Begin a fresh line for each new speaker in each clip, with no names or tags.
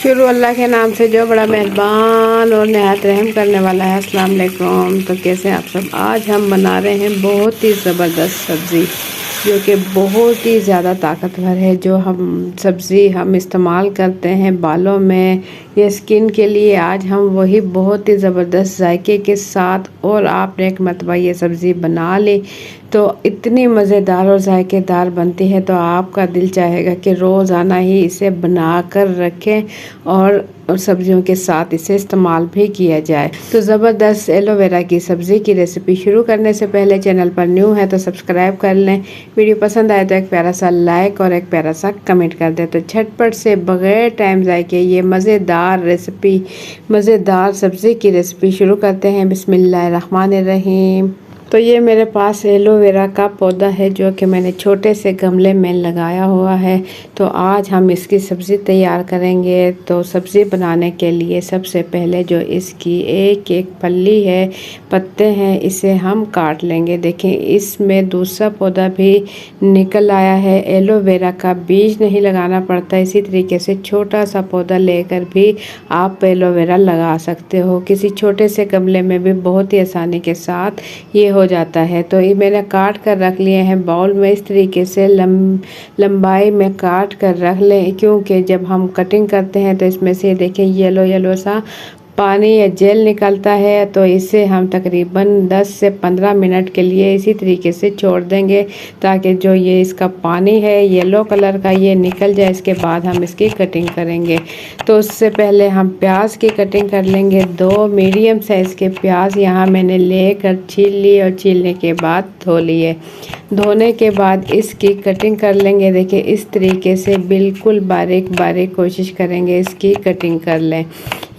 शुरू अल्लाह के नाम से जो बड़ा मेहरबान और नहायत रहम करने वाला है। अस्सलाम वालेकुम। तो कैसे हैं आप सब। आज हम बना रहे हैं बहुत ही ज़बरदस्त सब्ज़ी जो कि बहुत ही ज़्यादा ताकतवर है। जो सब्ज़ी हम इस्तेमाल करते हैं बालों में या स्किन के लिए, आज हम वही बहुत ही ज़बरदस्त जायके के साथ, और आपने एक मरतबा ये सब्ज़ी बना ली तो इतनी मज़ेदार और जायकेदार बनती है तो आपका दिल चाहेगा कि रोज़ाना ही इसे बना कर रखें और सब्जियों के साथ इसे इस्तेमाल भी किया जाए। तो ज़बरदस्त एलोवेरा की सब्ज़ी की रेसिपी शुरू करने से पहले चैनल पर न्यू है तो सब्सक्राइब कर लें। वीडियो पसंद आए तो एक प्यारा सा लाइक और एक प्यारा सा कमेंट कर दें। तो झटपट से बग़ैर टाइम ज़ाय के ये मज़ेदार सब्ज़ी की रेसिपी शुरू करते हैं। बिस्मिल्लाहिर्रहमानिर्रहीम। तो ये मेरे पास एलोवेरा का पौधा है जो कि मैंने छोटे से गमले में लगाया हुआ है। तो आज हम इसकी सब्ज़ी तैयार करेंगे। तो सब्ज़ी बनाने के लिए सबसे पहले जो इसकी एक एक पल्ली है, पत्ते हैं, इसे हम काट लेंगे। देखें इसमें दूसरा पौधा भी निकल आया है। एलोवेरा का बीज नहीं लगाना पड़ता। इसी तरीके से छोटा सा पौधा लेकर भी आप एलोवेरा लगा सकते हो। किसी छोटे से गमले में भी बहुत ही आसानी के साथ ये हो जाता है। तो ये मैंने काट कर रख लिए हैं बाउल में। इस तरीके से लंबाई में काट कर रख लें, क्योंकि जब हम कटिंग करते हैं तो इसमें से देखें येलो येलो सा पानी या जेल निकलता है। तो इसे हम तकरीबन 10 से 15 मिनट के लिए इसी तरीके से छोड़ देंगे ताकि जो ये इसका पानी है येलो कलर का ये निकल जाए। इसके बाद हम इसकी कटिंग करेंगे। तो उससे पहले हम प्याज की कटिंग कर लेंगे। 2 मीडियम साइज़ के प्याज यहाँ मैंने लेकर छील लिए और छीलने के बाद धो लिए। धोने के बाद इसकी कटिंग कर लेंगे। देखिए इस तरीके से बिल्कुल बारीक बारीक कोशिश करेंगे इसकी कटिंग कर लें।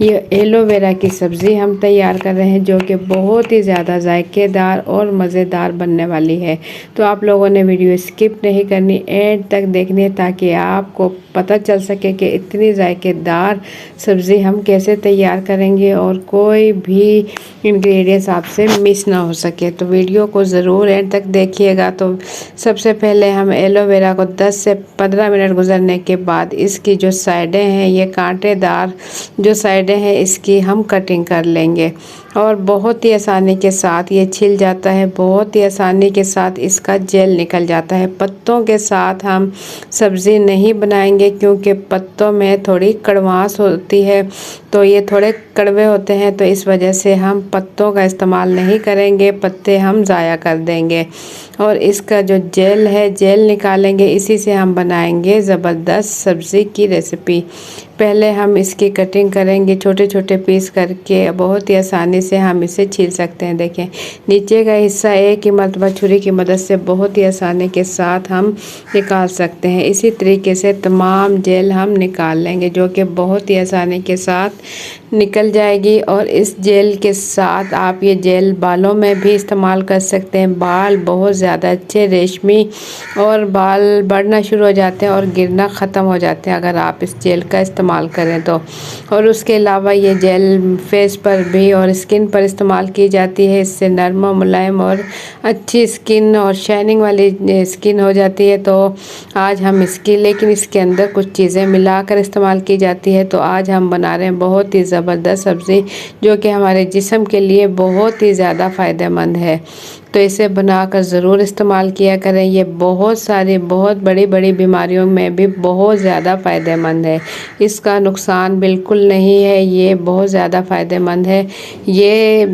ये एलोवेरा की सब्ज़ी हम तैयार कर रहे हैं जो कि बहुत ही ज़्यादा जायकेदार और मज़ेदार बनने वाली है। तो आप लोगों ने वीडियो स्किप नहीं करनी, एंड तक देखनी है ताकि आपको पता चल सके कि इतनी जायकेदार सब्ज़ी हम कैसे तैयार करेंगे और कोई भी इंग्रेडिएंट्स आपसे मिस ना हो सके। तो वीडियो को ज़रूर एंड तक देखिएगा। तो सबसे पहले हम एलोवेरा को 10 से 15 मिनट गुजरने के बाद इसकी जो साइडें हैं, ये कांटेदार जो साइडें हैं, इसकी हम कटिंग कर लेंगे और बहुत ही आसानी के साथ ये छिल जाता है। बहुत ही आसानी के साथ इसका जेल निकल जाता है। पत्तों के साथ हम सब्ज़ी नहीं बनाएंगे क्योंकि पत्तों में थोड़ी कड़वास होती है, तो ये थोड़े कड़वे होते हैं, तो इस वजह से हम पत्तों का इस्तेमाल नहीं करेंगे। पत्ते हम ज़ाया कर देंगे और इसका जो जेल है जेल निकालेंगे। इसी से हम बनाएंगे ज़बरदस्त सब्ज़ी की रेसिपी। पहले हम इसकी कटिंग करेंगे छोटे छोटे पीस करके। बहुत ही आसानी से हम इसे छील सकते हैं। देखें नीचे का हिस्सा एक ही मरतबा छुरी की मदद से बहुत ही आसानी के साथ हम निकाल सकते हैं। इसी तरीके से तमाम जेल हम निकाल लेंगे जो कि बहुत ही आसानी के साथ निकल जाएगी। और इस जेल के साथ आप ये जेल बालों में भी इस्तेमाल कर सकते हैं। बाल बहुत ज़्यादा अच्छे रेशमी और बाल बढ़ना शुरू हो जाते हैं और गिरना ख़त्म हो जाते हैं अगर आप इस जेल का इस्तेमाल करें तो। और उसके अलावा ये जेल फेस पर भी और स्किन पर इस्तेमाल की जाती है। इससे नरम और मुलायम और अच्छी स्किन और शाइनिंग वाली स्किन हो जाती है। तो आज हम लेकिन इसके अंदर कुछ चीज़ें मिलाकर इस्तेमाल की जाती है। तो आज हम बना रहे हैं बहुत ही ज़बरदस्त सब्ज़ी जो कि हमारे जिस्म के लिए बहुत ही ज़्यादा फ़ायदेमंद है। तो इसे बनाकर ज़रूर इस्तेमाल किया करें। ये बहुत बड़ी बड़ी बीमारियों में भी बहुत ज़्यादा फ़ायदेमंद है। इसका नुकसान बिल्कुल नहीं है, ये बहुत ज़्यादा फ़ायदेमंद है। ये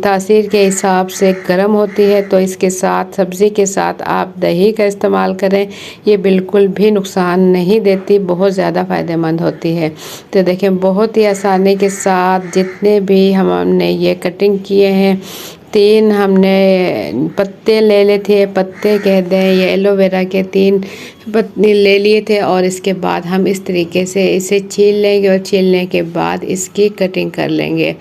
तासीर के हिसाब से गर्म होती है, तो इसके साथ सब्ज़ी के साथ आप दही का इस्तेमाल करें। ये बिल्कुल भी नुकसान नहीं देती, बहुत ज़्यादा फ़ायदेमंद होती है। तो देखें बहुत ही आसानी के साथ जितने भी हमने ये कटिंग किए हैं, 3 हमने पत्ते ले लिए थे, पत्ते कह दें, ये एलोवेरा के 3 पत्ते ले लिए थे। और इसके बाद हम इस तरीके से इसे छील लेंगे और छीलने के बाद इसकी कटिंग कर लेंगे।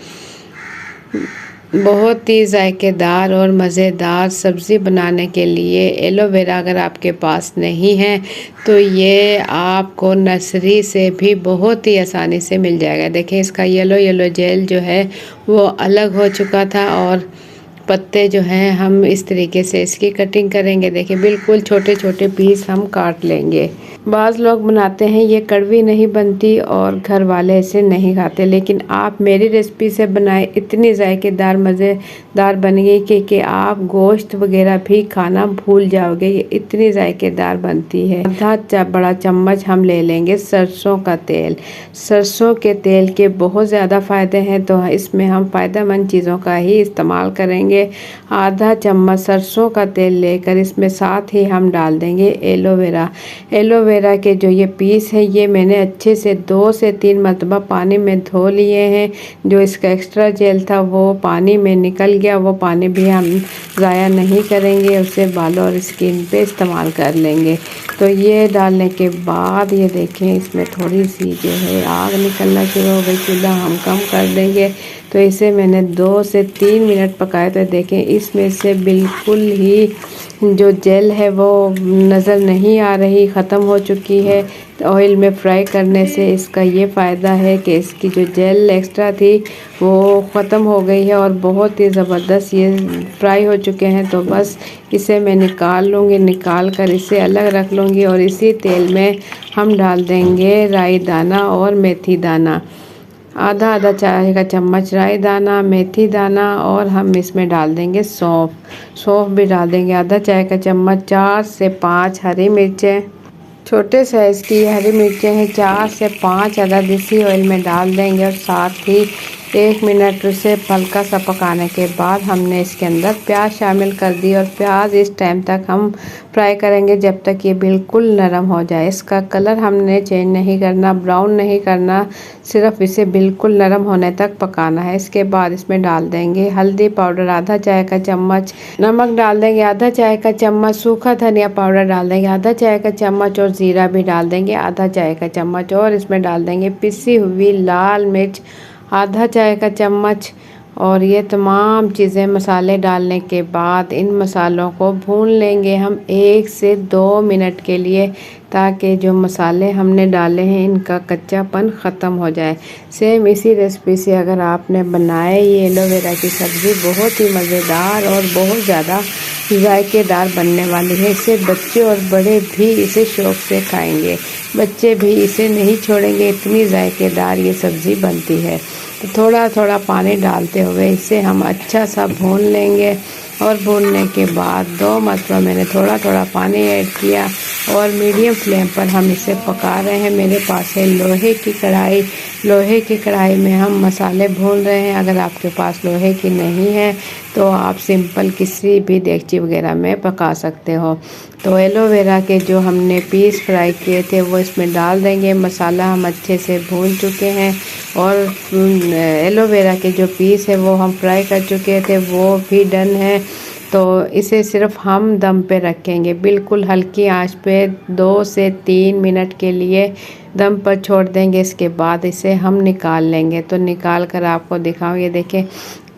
बहुत ही जायकेदार और मज़ेदार सब्ज़ी बनाने के लिए एलोवेरा अगर आपके पास नहीं है तो ये आपको नर्सरी से भी बहुत ही आसानी से मिल जाएगा। देखें इसका येलो येलो जेल जो है वो अलग हो चुका था और पत्ते जो हैं हम इस तरीके से इसकी कटिंग करेंगे। देखिए बिल्कुल छोटे छोटे पीस हम काट लेंगे। बाज़ लोग बनाते हैं ये कड़वी नहीं बनती और घर वाले इसे नहीं खाते, लेकिन आप मेरी रेसिपी से बनाए इतनी जायकेदार मज़ेदार बनेगी कि आप गोश्त वगैरह भी खाना भूल जाओगे। ये इतनी जायकेदार बनती है। आधा बड़ा चम्मच हम ले लेंगे सरसों का तेल। सरसों के तेल के बहुत ज़्यादा फ़ायदे हैं, तो इसमें हम फ़ायदेमंद चीज़ों का ही इस्तेमाल करेंगे। आधा चम्मच सरसों का तेल लेकर इसमें साथ ही हम डाल देंगे एलोवेरा। एलोवेरा के जो ये पीस है ये मैंने अच्छे से 2 से 3 मरतबा पानी में धो लिए हैं। जो इसका एक्स्ट्रा जेल था वो पानी में निकल गया, वो पानी भी हम ज़ाया नहीं करेंगे, उसे बालों और स्किन पे इस्तेमाल कर लेंगे। तो ये डालने के बाद ये देखें इसमें थोड़ी सी जो है आग निकलना शुरू हो गई। चूल्हा हम कम कर देंगे। तो इसे मैंने 2 से 3 मिनट पकाया। तो देखें इसमें से बिल्कुल ही जो जेल है वो नज़र नहीं आ रही, ख़त्म हो चुकी है। तो ऑयल में फ्राई करने से इसका ये फ़ायदा है कि इसकी जो जेल एक्स्ट्रा थी वो ख़त्म हो गई है और बहुत ही ज़बरदस्त ये फ्राई हो चुके हैं। तो बस इसे मैं निकाल लूँगी, निकाल कर इसे अलग रख लूँगी और इसी तेल में हम डाल देंगे राई दाना और मेथी दाना। आधा आधा चाय का चम्मच राई दाना, मेथी दाना और हम इसमें डाल देंगे सौंफ भी डाल देंगे आधा चाय का चम्मच। 4 से 5 हरी मिर्चें, छोटे साइज़ की हरी मिर्चें हैं, 4 से 5 अदद इसी ऑयल में डाल देंगे और साथ ही 1 मिनट उसे हल्का सा पकाने के बाद हमने इसके अंदर प्याज शामिल कर दी और प्याज इस टाइम तक हम फ्राई करेंगे जब तक ये बिल्कुल नरम हो जाए। इसका कलर हमने चेंज नहीं करना, ब्राउन नहीं करना, सिर्फ इसे बिल्कुल नरम होने तक पकाना है। इसके बाद इसमें डाल देंगे हल्दी पाउडर आधा चाय का चम्मच, नमक डाल देंगे आधा चाय का चम्मच, सूखा धनिया पाउडर डाल देंगे आधा चाय का चम्मच और ज़ीरा भी डाल देंगे आधा चाय का चम्मच और इसमें डाल देंगे पिसी हुई लाल मिर्च आधा चाय का चम्मच। और ये तमाम चीज़ें मसाले डालने के बाद इन मसालों को भून लेंगे हम 1 से 2 मिनट के लिए, ताकि जो मसाले हमने डाले हैं इनका कच्चापन ख़त्म हो जाए। सेम इसी रेसिपी से अगर आपने बनाए ये एलोवेरा की सब्ज़ी बहुत ही मज़ेदार और बहुत ज़्यादा जायकेदार बनने वाली है। इसे बच्चे और बड़े भी इसे शौक़ से खाएंगे, बच्चे भी इसे नहीं छोड़ेंगे, इतनी जायकेदार ये सब्ज़ी बनती है। तो थोड़ा थोड़ा पानी डालते हुए इसे हम अच्छा सा भून लेंगे और भूनने के बाद 2 मरतबा मैंने थोड़ा थोड़ा पानी ऐड किया और मीडियम फ्लेम पर हम इसे पका रहे हैं। मेरे पास है लोहे की कढ़ाई, लोहे की कढ़ाई में हम मसाले भून रहे हैं। अगर आपके पास लोहे की नहीं है तो आप सिंपल किसी भी देगची वगैरह में पका सकते हो। तो एलोवेरा के जो हमने पीस फ्राई किए थे वो इसमें डाल देंगे। मसाला हम अच्छे से भून चुके हैं और एलोवेरा के जो पीस है वो हम फ्राई कर चुके थे, वो भी डन है। तो इसे सिर्फ हम दम पे रखेंगे, बिल्कुल हल्की आंच पे 2 से 3 मिनट के लिए दम पर छोड़ देंगे। इसके बाद इसे हम निकाल लेंगे। तो निकाल कर आपको दिखाऊँ, ये देखें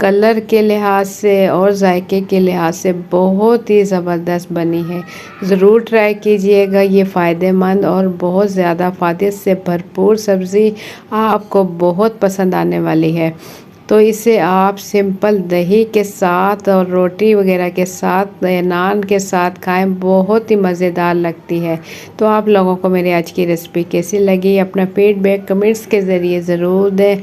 कलर के लिहाज से और जायके के लिहाज से बहुत ही ज़बरदस्त बनी है। ज़रूर ट्राई कीजिएगा, ये फ़ायदेमंद और बहुत ज़्यादा फ़ायदे से भरपूर सब्ज़ी आपको बहुत पसंद आने वाली है। तो इसे आप सिंपल दही के साथ और रोटी वगैरह के साथ या नान के साथ खाएं, बहुत ही मज़ेदार लगती है। तो आप लोगों को मेरी आज की रेसिपी कैसी लगी अपना फीडबैक कमेंट्स के ज़रिए ज़रूर दें।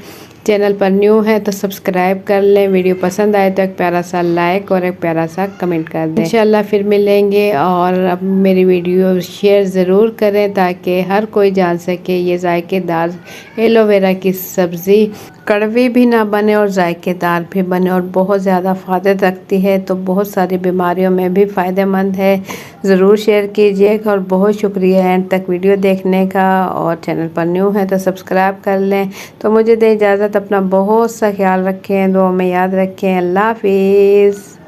चैनल पर न्यू है तो सब्सक्राइब कर लें, वीडियो पसंद आए तो एक प्यारा सा लाइक और एक प्यारा सा कमेंट कर दें। इंशाल्लाह फिर मिलेंगे और अब मेरी वीडियो शेयर ज़रूर करें ताकि हर कोई जान सके ये जायकेदार एलोवेरा की सब्ज़ी कड़वी भी ना बने और जायकेदार भी बने और बहुत ज़्यादा फ़ायदे रखती है। तो बहुत सारी बीमारियों में भी फ़ायदेमंद है। ज़रूर शेयर कीजिएगा और बहुत शुक्रिया एंड तक वीडियो देखने का। और चैनल पर न्यू है तो सब्सक्राइब कर लें। तो मुझे दें इजाज़त, अपना बहुत सा ख्याल रखें, दुआ में याद रखें। अल्लाह हाफिज़।